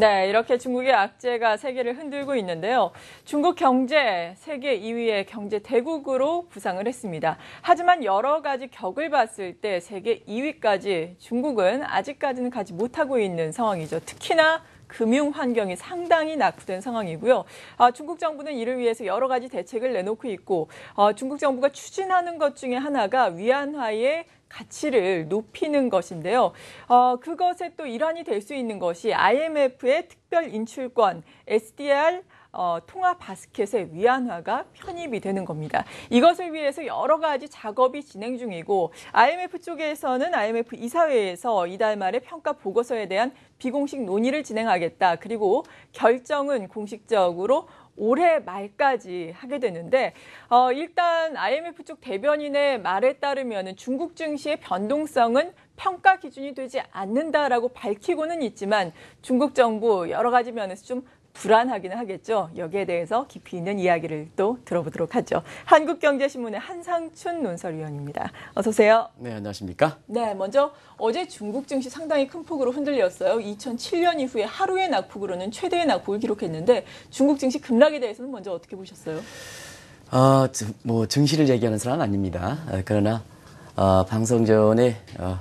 네, 이렇게 중국의 악재가 세계를 흔들고 있는데요. 중국 경제 세계 2위의 경제 대국으로 부상을 했습니다. 하지만 여러 가지 격을 봤을 때 세계 2위까지 중국은 아직까지는 가지 못하고 있는 상황이죠. 특히나 금융 환경이 상당히 낙후된 상황이고요. 중국 정부는 이를 위해서 여러 가지 대책을 내놓고 있고 중국 정부가 추진하는 것 중에 하나가 위안화의 가치를 높이는 것인데요. 그것에 또 일환이 될 수 있는 것이 IMF의 특별 인출권 SDR 통화 바스켓에 위안화가 편입이 되는 겁니다. 이것을 위해서 여러 가지 작업이 진행 중이고 IMF 쪽에서는 IMF 이사회에서 이달 말에 평가 보고서에 대한 비공식 논의를 진행하겠다. 그리고 결정은 공식적으로 올해 말까지 하게 되는데 일단 IMF 쪽 대변인의 말에 따르면 중국 증시의 변동성은 평가 기준이 되지 않는다라고 밝히고는 있지만 중국 정부 여러 가지 면에서 좀 불안하기는 하겠죠. 여기에 대해서 깊이 있는 이야기를 또 들어보도록 하죠. 한국경제신문의 한상춘 논설위원입니다. 어서 오세요. 네, 안녕하십니까? 네, 먼저 어제 중국 증시 상당히 큰 폭으로 흔들렸어요. 2007년 이후에 하루의 낙폭으로는 최대의 낙폭을 기록했는데 중국 증시 급락에 대해서는 먼저 어떻게 보셨어요? 증시를 얘기하는 사람은 아닙니다. 그러나 방송 전에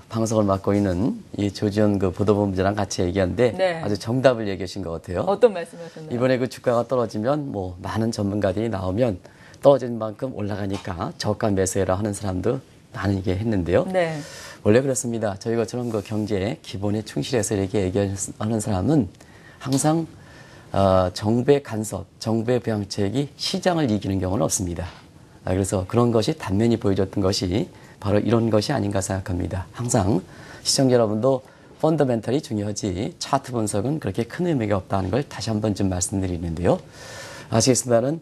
방송을 맡고 있는 이 조지현 보도본부장랑 같이 얘기하는데 네. 아주 정답을 얘기하신 것 같아요. 어떤 말씀하셨나요? 이번에 그 주가가 떨어지면 많은 전문가들이 나오면 떨어진 만큼 올라가니까 저가 매수해라 하는 사람도 많은 얘기했는데요. 네. 원래 그렇습니다. 저희 것처럼 그 경제의 기본에 충실해서 이렇게 얘기하는 사람은 항상 정부의 간섭, 정부의 부양책이 시장을 이기는 경우는 없습니다. 그래서 그런 것이 단면이 보여줬던 것이 바로 이런 것이 아닌가 생각합니다. 항상 시청자 여러분도 펀더멘털이 중요하지 차트 분석은 그렇게 큰 의미가 없다는 걸 다시 한번 좀 말씀드리는데요. 아시겠습니다는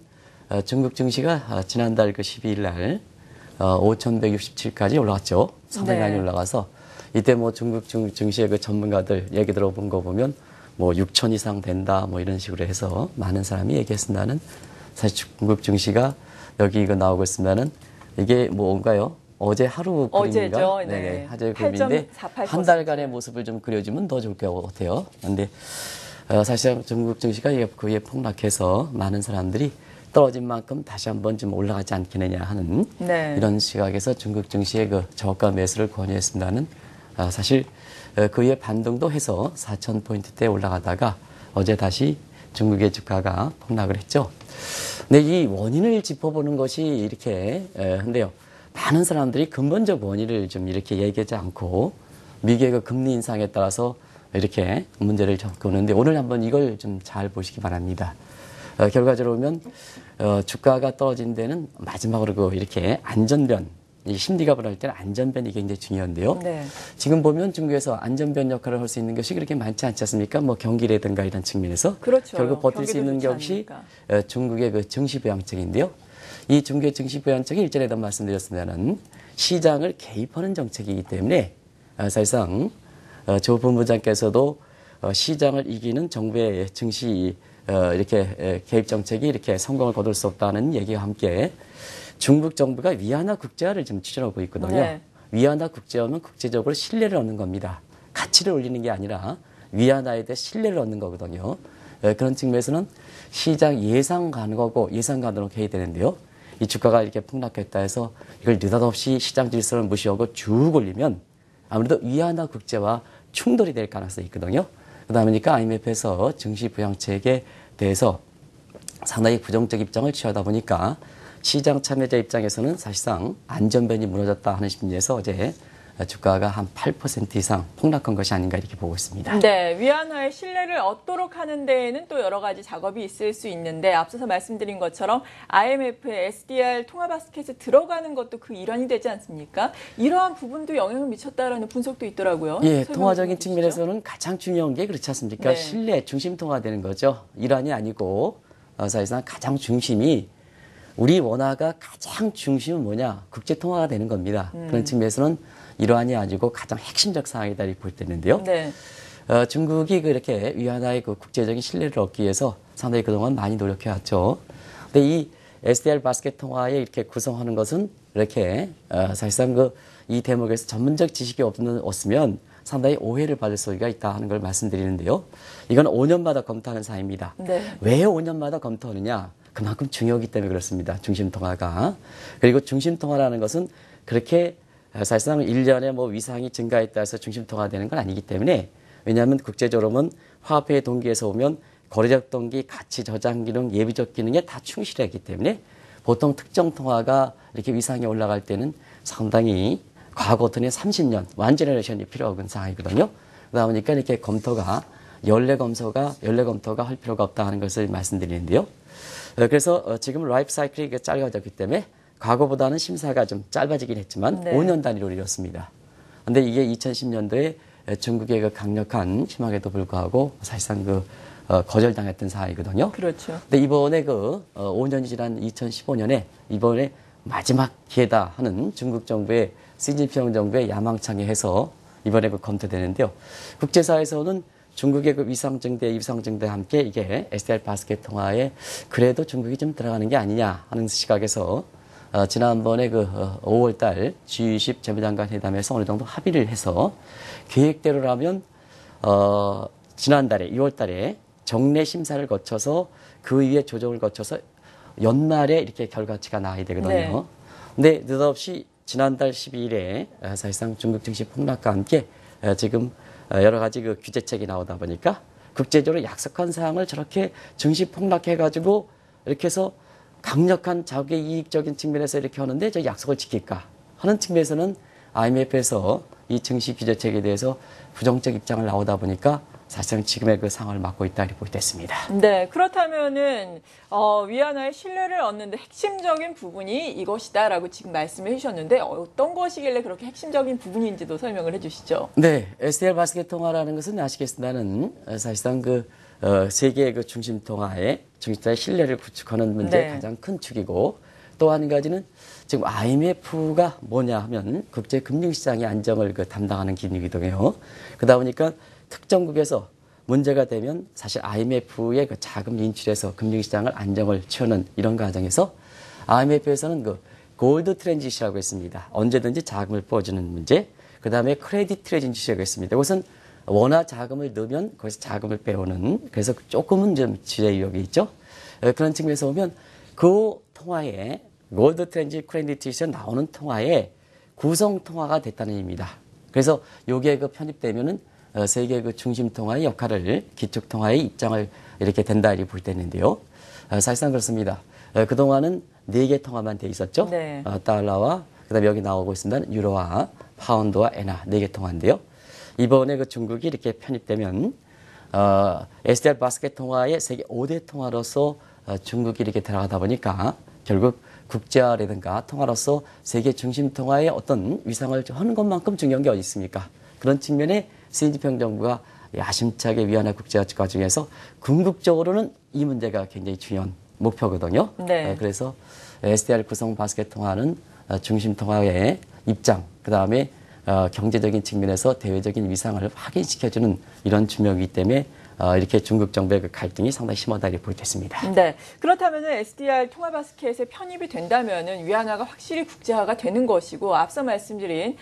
중국 증시가 지난달 12일 날 5,167까지 올라갔죠. 상당히 많이 올라가서 이때 중국 증시의 그 전문가들 얘기 들어본 거 보면 6천 이상 된다 이런 식으로 해서 많은 사람이 얘기했습니다는 사실 중국 증시가 여기 이거 나오고 있으면은 이게 뭔가요? 어제 하루 그림인가? 어제죠. 네. 하루 그림인데 한 달간의 모습을 좀 그려주면 더 좋을 것 같아요. 그런데 사실 중국 증시가 그에 폭락해서 많은 사람들이 떨어진 만큼 다시 한번 좀 올라가지 않겠느냐 하는 이런 시각에서 중국 증시의 그 저가 매수를 권유했습니다는 사실 그의 반등도 해서 4,000포인트대 올라가다가 어제 다시 중국의 주가가 폭락을 했죠. 근데 이 원인을 짚어보는 것이 이렇게 한데요. 많은 사람들이 근본적 원인을 좀 이렇게 얘기하지 않고 미국의 그 금리 인상에 따라서 이렇게 문제를 접근하는데 오늘 한번 이걸 좀 잘 보시기 바랍니다. 결과적으로 보면 주가가 떨어진 데는 마지막으로 이렇게 안전변, 이 심리가 불안할 때는 안전변이 굉장히 중요한데요. 지금 보면 중국에서 안전변 역할을 할 수 있는 것이 그렇게 많지 않지 않습니까? 경기라든가 이런 측면에서 그렇죠. 결국 버틸 수 있는 것이 중국의 그 증시부양책인데요. 이 중국의 증시부양책이 일전에도 말씀드렸으면은 시장을 개입하는 정책이기 때문에 사실상 조 본부장께서도 시장을 이기는 정부의 증시 이렇게 개입 정책이 이렇게 성공을 거둘 수 없다는 얘기와 함께 중국 정부가 위안화 국제화를 지금 추진하고 있거든요. 위안화 국제화는 국제적으로 신뢰를 얻는 겁니다. 가치를 올리는 게 아니라 위안화에 대해 신뢰를 얻는 거거든요. 그런 측면에서는 시장 예상 가능하고 예상 가능하게 해야 되는데요. 이 주가가 이렇게 폭락했다 해서 이걸 느닷없이 시장 질서를 무시하고 쭉 올리면 아무래도 위안화 국제와 충돌이 될 가능성이 있거든요. 그러다 보니까 IMF에서 증시 부양책에 대해서 상당히 부정적 입장을 취하다 보니까 시장 참여자 입장에서는 사실상 안전변이 무너졌다 하는 심리에서 어제 주가가 한 8% 이상 폭락한 것이 아닌가 이렇게 보고 있습니다. 네, 위안화의 신뢰를 얻도록 하는 데에는 또 여러 가지 작업이 있을 수 있는데 앞서서 말씀드린 것처럼 IMF의 SDR 통화 바스켓에 들어가는 것도 그 일환이 되지 않습니까? 이러한 부분도 영향을 미쳤다라는 분석도 있더라고요. 예, 통화적인 측면에서는 가장 중요한 게 그렇지 않습니까? 신뢰, 중심 통화되는 거죠. 일환이 아니고 사실상 가장 중심이 우리 원화가 가장 중심은 뭐냐? 국제 통화가 되는 겁니다. 그런 측면에서는 이러한이 아니고 가장 핵심적 사항이다 이렇게 볼 때 있는데요. 중국이 그렇게 위안화의 그 국제적인 신뢰를 얻기 위해서 상당히 그동안 많이 노력해왔죠. 근데 이 SDR 바스켓 통화에 이렇게 구성하는 것은 이렇게 사실상 이 대목에서 전문적 지식이 없으면 상당히 오해를 받을 수가 있다 하는 걸 말씀드리는데요. 이건 5년마다 검토하는 사항입니다. 네. 왜 5년마다 검토하느냐? 그만큼 중요하기 때문에 그렇습니다. 중심통화가. 그리고 중심통화라는 것은 그렇게 사실상 1년에 뭐 위상이 증가했다 해서 중심통화되는 건 아니기 때문에, 왜냐하면 국제적으로 보면 화폐의 동기에서 오면 거래적 동기, 가치 저장 기능, 예비적 기능에 다 충실하기 때문에 보통 특정 통화가 이렇게 위상이 올라갈 때는 상당히 과거 어떤 30년, 완제너레이션이 필요한 상황이거든요. 그러다 보니까 이렇게 검토가, 연례 검토가 할 필요가 없다 하는 것을 말씀드리는데요. 그래서 지금 라이프 사이클이 짧아졌기 때문에 과거보다는 심사가 좀 짧아지긴 했지만 네. 5년 단위로 이뤘습니다. 그런데 이게 2010년도에 중국의 그 강력한 희망에도 불구하고 사실상 거절당했던 사항이거든요. 그렇죠. 근데 이번에 5년이 지난 2015년에 이번에 마지막 기회다 하는 중국 정부의 시진핑 정부의 야망창에 해서 이번에 검토되는데요. 국제사회에서는 중국의 위상증대와 함께 이게 SDR 바스켓 통화에 그래도 중국이 좀 들어가는 게 아니냐 하는 시각에서 지난번에 5월달 G20 재무장관 회담에서 어느 정도 합의를 해서 계획대로라면 지난달에 2월달에 정례 심사를 거쳐서 그 위에 조정을 거쳐서 연말에 이렇게 결과치가 나와야 되거든요. 근데 느닷없이 지난달 12일에 사실상 중국 증시 폭락과 함께 지금 여러 가지 규제책이 나오다 보니까 국제적으로 약속한 사항을 저렇게 증시 폭락해가지고 이렇게 해서 강력한 자국의 이익적인 측면에서 이렇게 하는데 저 약속을 지킬까 하는 측면에서는 IMF에서 이 증시 규제책에 대해서 부정적 입장을 나오다 보니까 사실상 지금의 그 상황을 맡고 있다 이렇게 보겠습니다. 네, 그렇다면은 위안화의 신뢰를 얻는데 핵심적인 부분이 이것이다라고 지금 말씀해 주셨는데 어떤 것이길래 그렇게 핵심적인 부분인지도 설명을 해주시죠. 네, SDR 바스켓 통화라는 것은 아시겠습니다는 사실상 세계의 중심 통화의 신뢰를 구축하는 문제의 네. 가장 큰 축이고, 또 한 가지는 지금 IMF가 뭐냐 하면 국제 금융시장의 안정을 담당하는 기능이거든요. 그러다 보니까 특정국에서 문제가 되면 사실 IMF의 자금 인출에서 금융시장을 안정을 취하는 이런 과정에서 IMF에서는 골드 트랜지시라고 했습니다. 언제든지 자금을 뽑아주는 문제. 그 다음에 크레딧 트랜지시라고 했습니다. 이것은 원화 자금을 넣으면 거기서 자금을 빼오는, 그래서 조금은 좀 지뢰력이 있죠. 그런 측면에서 보면 그 통화에 골드 트랜지 크레딧 트랜지시가 나오는 통화에 구성 통화가 됐다는 의미입니다. 그래서 요게 편입되면은 세계 중심 통화의 역할을 기축 통화의 입장을 이렇게 된다 이렇게 볼 때 있는데요. 사실상 그렇습니다. 그동안은 4개 통화만 돼 있었죠. 네. 달러와 그다음에 여기 나오고 있습니다. 유로와 파운드와 엔화 4개 통화인데요. 이번에 중국이 이렇게 편입되면 SDR 바스켓 통화의 세계 5대 통화로서 중국이 이렇게 들어가다 보니까 결국 국제화라든가 통화로서 세계 중심 통화의 어떤 위상을 하는 것만큼 중요한 게 어디 있습니까? 그런 측면에 시진핑 정부가 야심차게 위안화 국제화 과정에서 궁극적으로는 이 문제가 굉장히 중요한 목표거든요. 네. 그래서 SDR 구성 바스켓 통화는 중심 통화의 입장, 그 다음에 경제적인 측면에서 대외적인 위상을 확인시켜주는 이런 주명이기 때문에 이렇게 중국 정부의 갈등이 상당히 심하다 이렇게 보겠습니다. 네, 그렇다면 SDR 통화 바스켓에 편입이 된다면 위안화가 확실히 국제화가 되는 것이고 앞서 말씀드린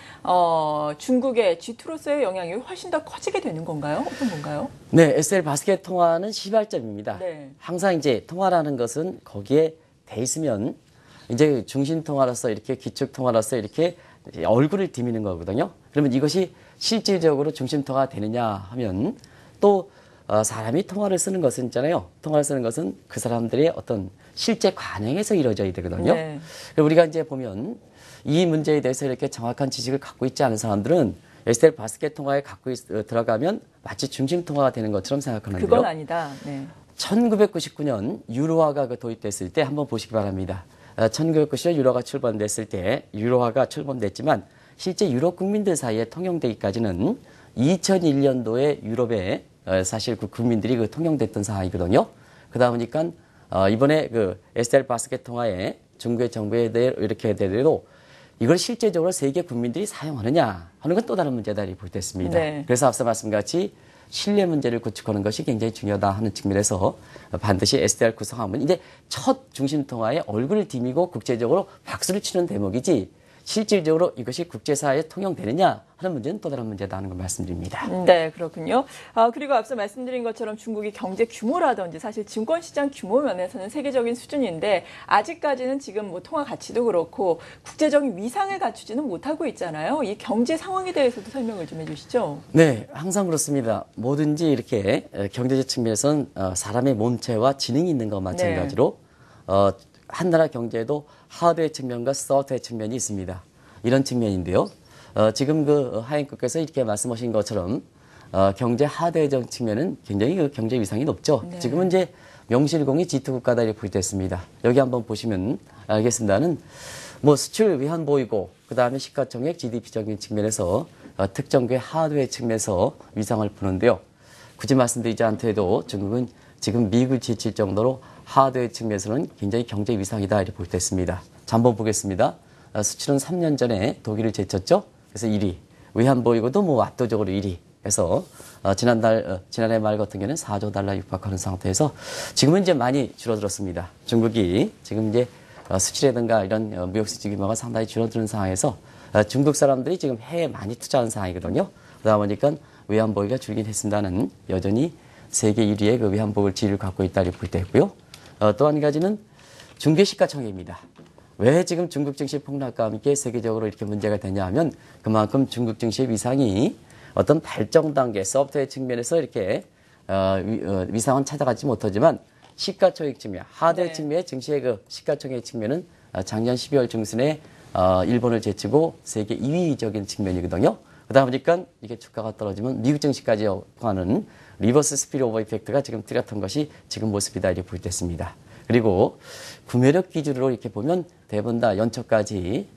중국의 G2로서의 영향이 훨씬 더 커지게 되는 건가요? 어떤 건가요? 네, SDR 바스켓 통화는 시발점입니다. 네. 항상 이제 통화라는 것은 거기에 돼 있으면 이제 중심 통화로서 이렇게 기축 통화로서 이렇게 얼굴을 디미는 거거든요. 그러면 이것이 실질적으로 중심 통화가 되느냐 하면 또 사람이 통화를 쓰는 것은 있잖아요. 통화를 쓰는 것은 그 사람들의 어떤 실제 관행에서 이루어져야 되거든요. 네. 우리가 이제 보면 이 문제에 대해서 이렇게 정확한 지식을 갖고 있지 않은 사람들은 SDR 바스켓 통화에 들어가면 마치 중심 통화가 되는 것처럼 생각하는데요. 그건 아니다. 네. 1999년 유로화가 도입됐을 때 한번 보시기 바랍니다. 1990년 유로가 출범됐을 때 유로화가 출범됐지만 실제 유럽 국민들 사이에 통용되기까지는 2001년도에 유럽에 사실 국민들이 통용됐던 상황이거든요. 그러다 보니까 이번에 SDR 바스켓 통화에 중국의 정부에 대해 이렇게 되더라도 이걸 실제적으로 세계 국민들이 사용하느냐 하는 건 또 다른 문제다 이렇게 볼 때 있습니다. 네. 그래서 앞서 말씀같이 신뢰 문제를 구축하는 것이 굉장히 중요하다 하는 측면에서 반드시 SDR 구성하면 이제 첫 중심 통화에 얼굴을 디미고 국제적으로 박수를 치는 대목이지 실질적으로 이것이 국제사회에 통용되느냐 하는 문제는 또 다른 문제다 하는 걸 말씀드립니다. 네, 그렇군요. 그리고 앞서 말씀드린 것처럼 중국이 경제 규모라든지 사실 증권시장 규모 면에서는 세계적인 수준인데 아직까지는 지금 뭐 통화 가치도 그렇고 국제적인 위상을 갖추지는 못하고 있잖아요. 이 경제 상황에 대해서도 설명을 좀 해주시죠. 네, 항상 그렇습니다. 뭐든지 이렇게 경제적 측면에서는 사람의 몸체와 지능이 있는 것과 마찬가지로 한 나라 경제에도 하드웨어 측면과 소프트웨어 측면이 있습니다. 이런 측면인데요. 지금 그 하행국께서 이렇게 말씀하신 것처럼 경제 하드웨어적 측면은 굉장히 그 경제 위상이 높죠. 네. 지금은 이제 명실공히 G2 국가다 이렇게 부르됐습니다. 여기 한번 보시면 알겠습니다는 뭐 수출 위한 보이고 그 다음에 시가총액 GDP적인 측면에서 특정 그 하드웨어 측면에서 위상을 부는데요. 굳이 말씀드리지 않더라도 중국은 지금 미국을 지칠 정도로 하드웨어 측면에서는 굉장히 경제 위상이다 이렇게 부르됐습니다. 자, 한번 보겠습니다. 수출은 3년 전에 독일을 제쳤죠. 그래서 1위. 외환보유고도 뭐 압도적으로 1위. 해서 지난해 말 같은 경우는 4조 달러 육박하는 상태에서 지금은 이제 많이 줄어들었습니다. 중국이 지금 이제 수출이라든가 이런 무역 수지 규모가 상당히 줄어드는 상황에서 중국 사람들이 지금 해외에 많이 투자하는 상황이거든요. 그러다 보니까 외환보유가 줄긴 했습니다는 여전히 세계 1위의 그 외환보유 지위를 갖고 있다 이렇게 볼 때 있고요. 또 한 가지는 중개시가총액입니다. 왜 지금 중국 증시 폭락과 함께 세계적으로 이렇게 문제가 되냐 하면 그만큼 중국 증시의 위상이 어떤 발전 단계, 소프트웨어 측면에서 이렇게 위상은 찾아가지 못하지만 시가총액 측면, 하드웨어 측면의 증시의 그 시가총액 측면은 작년 12월 중순에 일본을 제치고 세계 2위적인 측면이거든요. 그러다 보니까 이게 주가가 떨어지면 미국 증시까지 하는 리버스 스피리오버 이펙트가 지금 뚜렷한 것이 지금 모습이다 이렇게 보겠습니다. 그리고 구매력 기준으로 이렇게 보면 대부분 다 연초까지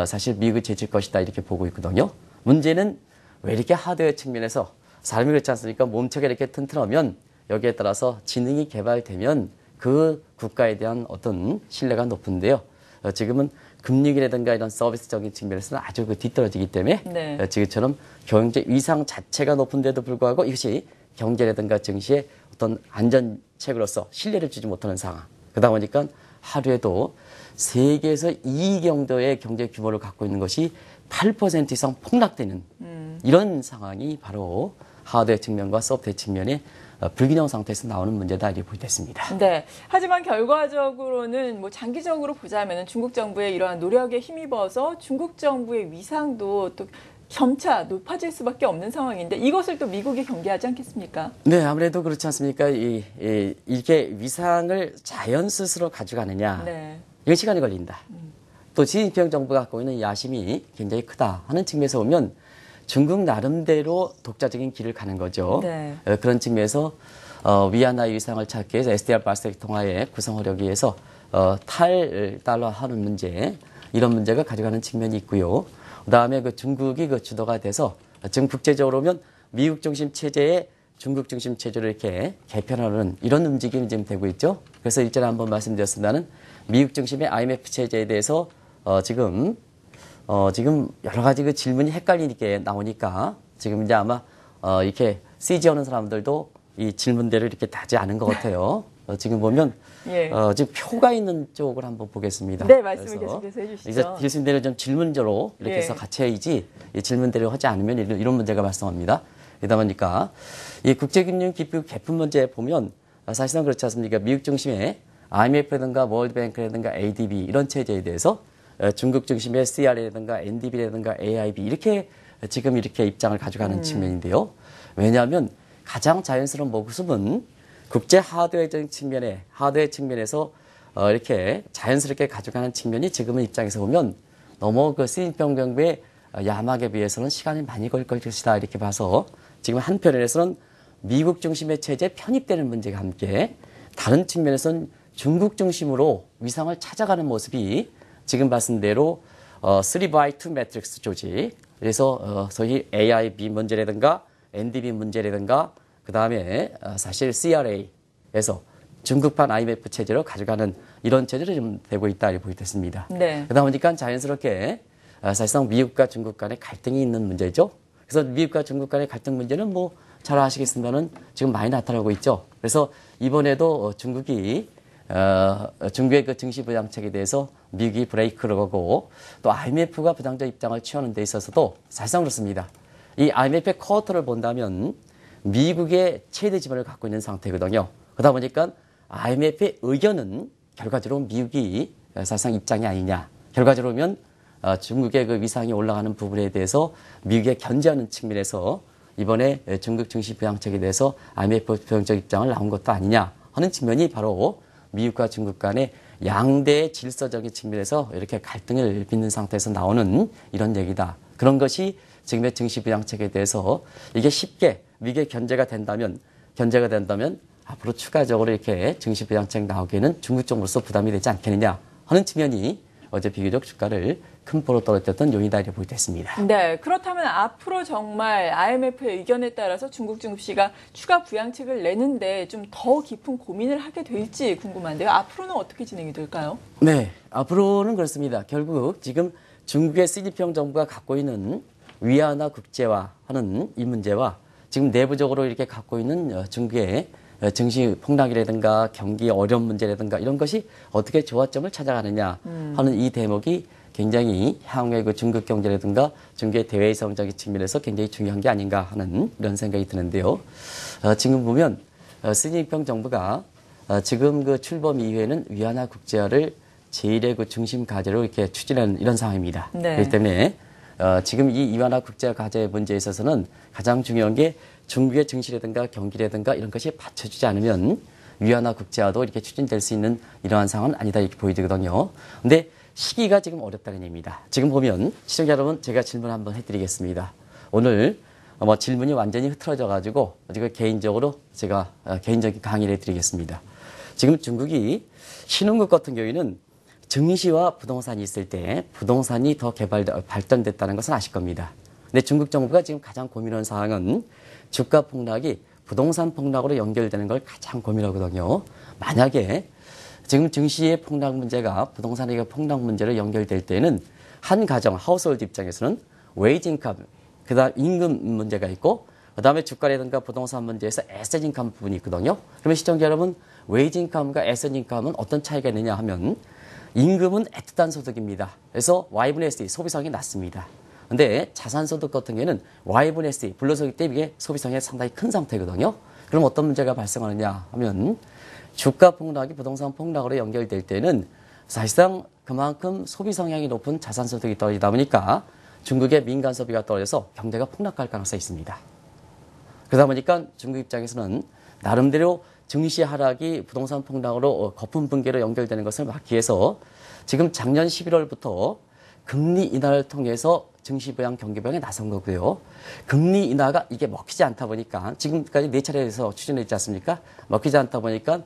사실 미국을 제칠 것이다 이렇게 보고 있거든요. 문제는 왜 이렇게 하드웨어 측면에서 사람이 그렇지 않습니까? 몸체가 이렇게 튼튼하면 여기에 따라서 지능이 개발되면 그 국가에 대한 어떤 신뢰가 높은데요. 지금은 금융이라든가 이런 서비스적인 측면에서는 아주 그 뒤떨어지기 때문에 지금처럼 경제 위상 자체가 높은데도 불구하고 이것이 경제라든가 증시에 어떤 안전책으로서 신뢰를 주지 못하는 상황. 그러다 보니까 하루에도 세계에서 2위 정도의 경제 규모를 갖고 있는 것이 8% 이상 폭락되는 이런 상황이 바로 하드웨어 측면과 소프트웨어 측면의 불균형 상태에서 나오는 문제다 이렇게 보겠습니다. 네. 하지만 결과적으로는 뭐 장기적으로 보자면 중국 정부의 이러한 노력에 힘입어서 중국 정부의 위상도 또 점차 높아질 수밖에 없는 상황인데 이것을 또 미국이 경계하지 않겠습니까? 네, 아무래도 그렇지 않습니까? 이렇게 위상을 자연 스스로 가져가느냐. 이건 시간이 걸린다. 또 시진핑 정부가 갖고 있는 야심이 굉장히 크다 하는 측면에서 보면 중국 나름대로 독자적인 길을 가는 거죠. 그런 측면에서 위안화의 위상을 찾기 위해서 SDR 발색 통화에 구성하려기 위해서 탈달러하는 문제 이런 문제가 가져가는 측면이 있고요. 그다음에 그 중국이 그 주도가 돼서 지금 국제적으로 보면 미국 중심 체제에 중국 중심 체제를 이렇게 개편하는 이런 움직임이 지금 되고 있죠. 그래서 일전에 한번 말씀드렸습니다는 미국 중심의 IMF 체제에 대해서 지금 여러 가지 그 질문이 헷갈리게 나오니까 지금 이제 아마 이렇게 CG 하는 사람들도 이 질문대로 이렇게 다지 않은 것 같아요. 지금 보면 지금 표가 있는 쪽을 한번 보겠습니다. 네, 말씀을 계속해서 해주시죠. 이제 질문대로 좀 질문제로 이렇게 해서 같이 해야지 이 질문대로 하지 않으면 이런 문제가 발생합니다. 그러다 보니까 이 국제금융 기표 개편 문제 보면 사실상 그렇지 않습니까? 미국 중심의 IMF라든가 월드뱅크라든가 ADB 이런 체제에 대해서 중국 중심의 CR이라든가 NDB라든가 AIB 이렇게 지금 이렇게 입장을 가져가는 측면인데요. 왜냐하면 가장 자연스러운 모습은 국제 하드웨어적인 측면에 하드웨어 측면에서 이렇게 자연스럽게 가져가는 측면이 지금의 입장에서 보면 너무 그 시진핑 정부의 야막에 비해서는 시간이 많이 걸릴 것이다 이렇게 봐서 지금 한편에서는 미국 중심의 체제에 편입되는 문제가 함께 다른 측면에서는 중국 중심으로 위상을 찾아가는 모습이 지금 말씀 대로 3x2 매트릭스 조직 그래서 소위 AIB 문제라든가 NDB 문제라든가 그 다음에 사실 CRA에서 중국판 IMF 체제로 가져가는 이런 체제로 좀 되고 있다 이렇게 보겠습니다. 그러다 보니까 자연스럽게 사실상 미국과 중국 간의 갈등이 있는 문제죠. 그래서 미국과 중국 간의 갈등 문제는 뭐 잘 아시겠습니다는 지금 많이 나타나고 있죠. 그래서 이번에도 중국이 중국의 그 증시 부양책에 대해서 미국이 브레이크를 거고 또 IMF가 부정적 입장을 취하는 데 있어서도 사실상 그렇습니다. 이 IMF의 쿼터를 본다면 미국의 최대 지분을 갖고 있는 상태거든요. 그러다 보니까 IMF의 의견은 결과적으로 미국이 사실상 입장이 아니냐. 결과적으로 보면 중국의 그 위상이 올라가는 부분에 대해서 미국에 견제하는 측면에서 이번에 중국 증시 부양책에 대해서 IMF 부정적 입장을 나온 것도 아니냐 하는 측면이 바로 미국과 중국 간의 양대의 질서적인 측면에서 이렇게 갈등을 빚는 상태에서 나오는 이런 얘기다. 그런 것이 지금의 증시 부양책에 대해서 이게 쉽게 미국에 견제가 된다면 앞으로 추가적으로 이렇게 증시 부양책 나오기에는 중국 쪽으로서 부담이 되지 않겠느냐 하는 측면이 어제 비교적 주가를 큰 폭으로 떨어졌던 요인이다 이렇게 보게 됐습니다. 네, 그렇다면 앞으로 정말 IMF의 의견에 따라서 중국 증시가 추가 부양책을 내는데 좀 더 깊은 고민을 하게 될지 궁금한데요. 앞으로는 어떻게 진행이 될까요? 네, 앞으로는 그렇습니다. 결국 지금 중국의 시진핑 정부가 갖고 있는 위안화 국제화하는 이 문제와 지금 내부적으로 이렇게 갖고 있는 중국의 증시 폭락이라든가 경기 어려운 문제라든가 이런 것이 어떻게 조화점을 찾아가느냐 하는 이 대목이 굉장히 향후의 그 중국 경제라든가 중국의 대외 성장의 측면에서 굉장히 중요한 게 아닌가 하는 이런 생각이 드는데요. 지금 보면 시진핑 정부가 지금 그 출범 이후에는 위안화 국제화를 제1의 그 중심 과제로 이렇게 추진하는 이런 상황입니다. 네. 그렇기 때문에 지금 이 위안화 국제화 과제 문제에 있어서는 가장 중요한 게 중국의 증시라든가 경기라든가 이런 것이 받쳐주지 않으면 위안화 국제화도 이렇게 추진될 수 있는 이러한 상황은 아니다 이렇게 보이거든요. 근데 시기가 지금 어렵다는 얘기입니다. 지금 보면 시청자 여러분 제가 질문 한번 해드리겠습니다. 오늘 질문이 완전히 흐트러져 가지고 지금 개인적으로 제가 개인적인 강의를 해드리겠습니다. 지금 중국이 신흥국 같은 경우에는 증시와 부동산이 있을 때 부동산이 더 발전됐다는 것은 아실 겁니다. 근데 중국 정부가 지금 가장 고민하는 사항은 주가 폭락이 부동산 폭락으로 연결되는 걸 가장 고민하거든요. 만약에 지금 증시의 폭락 문제가 부동산의 폭락 문제로 연결될 때는 한 가정, 하우스홀드 입장에서는 웨이지 인컴, 그다음 임금 문제가 있고 그다음에 주가라든가 부동산 문제에서 에셋 인컴 부분이 있거든요. 그러면 시청자 여러분, 웨이지 인컴과 에셋 인컴은 어떤 차이가 있느냐 하면 임금은 애틋한 소득입니다. 그래서 Y분의 SE, 소비성이 낮습니다. 근데 자산소득 같은 경우에는 Y분의 SE, 불로소득 때문에 이게 소비성이 상당히 큰 상태거든요. 그럼 어떤 문제가 발생하느냐 하면 주가 폭락이 부동산 폭락으로 연결될 때는 사실상 그만큼 소비 성향이 높은 자산소득이 떨어지다 보니까 중국의 민간 소비가 떨어져서 경제가 폭락할 가능성이 있습니다. 그러다 보니까 중국 입장에서는 나름대로 증시 하락이 부동산 폭락으로 거품 붕괴로 연결되는 것을 막기 위해서 지금 작년 11월부터 금리 인하를 통해서 증시 부양, 경기 부양에 나선 거고요. 금리 인하가 이게 먹히지 않다 보니까 지금까지 4차례에서 추진했지 않습니까? 먹히지 않다 보니까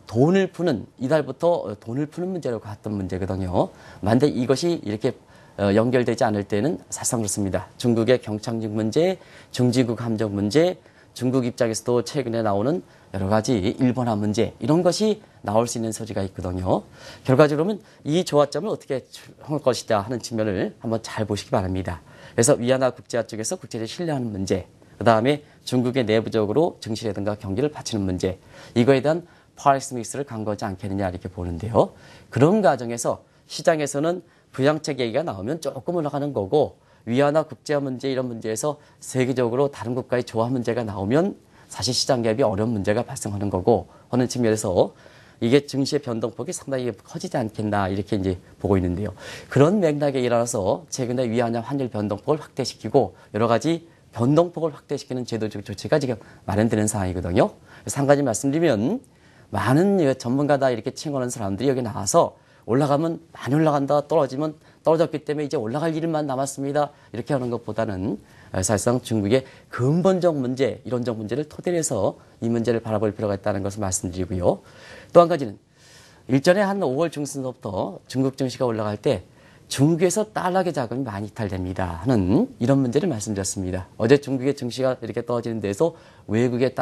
돈을 푸는 이달부터 돈을 푸는 문제로 갔던 문제거든요. 만약에 이것이 이렇게 연결되지 않을 때는 사실상 그렇습니다. 중국의 경착륙 문제, 중지국 함정 문제, 중국 입장에서도 최근에 나오는 여러 가지 일본화 문제 이런 것이 나올 수 있는 소지가 있거든요. 결과적으로는 이 조화점을 어떻게 할 것이냐 하는 측면을 한번 잘 보시기 바랍니다. 그래서 위안화 국제화 쪽에서 국제를 신뢰하는 문제, 그다음에 중국의 내부적으로 증시라든가 경기를 받치는 문제, 이거에 대한 파리스 믹스를 간 거지 않겠느냐 이렇게 보는데요. 그런 과정에서 시장에서는 부양책 얘기가 나오면 조금 올라가는 거고 위안화 국제화 문제 이런 문제에서 세계적으로 다른 국가의 조화 문제가 나오면 사실 시장 갭이 어려운 문제가 발생하는 거고 하는 측면에서 이게 증시의 변동폭이 상당히 커지지 않겠나 이렇게 이제 보고 있는데요. 그런 맥락에 일어나서 최근에 위안화 환율 변동폭을 확대시키고 여러 가지 변동폭을 확대시키는 제도적 조치가 지금 마련되는 상황이거든요. 그래서 한 가지 말씀드리면 많은 전문가다 이렇게 칭하는 사람들이 여기 나와서 올라가면 많이 올라간다, 떨어지면 떨어졌기 때문에 이제 올라갈 일만 남았습니다. 이렇게 하는 것보다는 사실상 중국의 근본적 문제, 이론적 문제를 토대로 해서 이 문제를 바라볼 필요가 있다는 것을 말씀드리고요. 또 한 가지는 일전에 한 5월 중순부터 중국 증시가 올라갈 때 중국에서 달러계 자금이 많이 이탈됩니다 하는 이런 문제를 말씀드렸습니다. 어제 중국의 증시가 이렇게 떨어지는 데서 외국의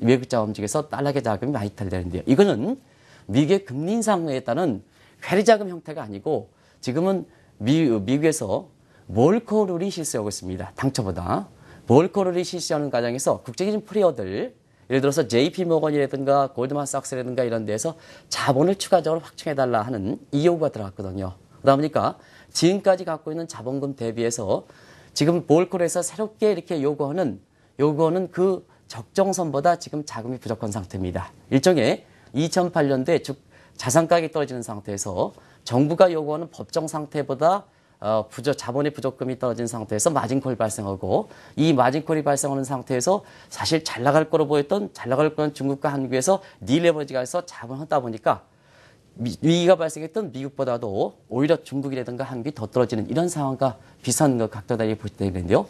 외국 자금직에서 달러계 자금이 많이 이탈되는데요. 이거는 미국의 금리 인상에 따른 회리자금 형태가 아니고 지금은 미국에서 몰코룰이 실시하고 있습니다. 당초보다. 몰코룰이 실시하는 과정에서 국제적인 플레이어들, 예를 들어서 JP 모건이라든가 골드만삭스라든가 이런 데서 자본을 추가적으로 확충해달라 하는 이 요구가 들어갔거든요. 그러다 보니까 지금까지 갖고 있는 자본금 대비해서 지금 볼콜에서 새롭게 이렇게 요구하는 그 적정선보다 지금 자금이 부족한 상태입니다. 일종의 2008년도에 자산 가격이 떨어지는 상태에서 정부가 요구하는 법정 상태보다 자본의 부족금이 떨어진 상태에서 마진콜이 발생하고 이 마진콜이 발생하는 상태에서 사실 잘 나갈 거는 중국과 한국에서 딜레버지가 해서 자본을 하다 보니까 위기가 발생했던 미국보다도 오히려 중국이라든가 한국이 더 떨어지는 이런 상황과 비슷한 것 각도다리 볼 때 있는데요.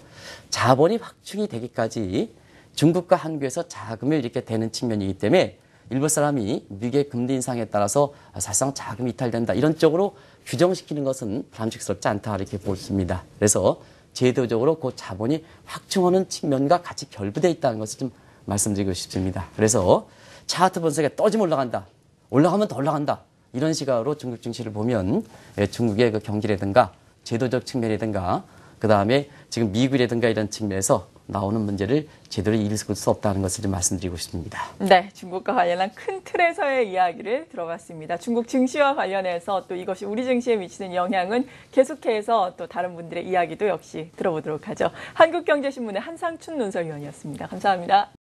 자본이 확충이 되기까지 중국과 한국에서 자금을 이렇게 대는 측면이기 때문에 일부 사람이 미국의 금리 인상에 따라서 사실상 자금이 이탈된다. 이런 쪽으로 규정시키는 것은 바람직스럽지 않다. 이렇게 보십니다. 그래서 제도적으로 그 자본이 확충하는 측면과 같이 결부되어 있다는 것을 좀 말씀드리고 싶습니다. 그래서 차트 분석에 떠지면 올라간다. 올라가면 더 올라간다. 이런 시각으로 중국 증시를 보면 중국의 그 경기라든가 제도적 측면이라든가 그다음에 지금 미국이라든가 이런 측면에서 나오는 문제를 제대로 읽을 수 없다는 것을 좀 말씀드리고 싶습니다. 네, 중국과 관련한 큰 틀에서의 이야기를 들어봤습니다. 중국 증시와 관련해서 또 이것이 우리 증시에 미치는 영향은 계속해서 또 다른 분들의 이야기도 역시 들어보도록 하죠. 한국경제신문의 한상춘 논설위원이었습니다. 감사합니다.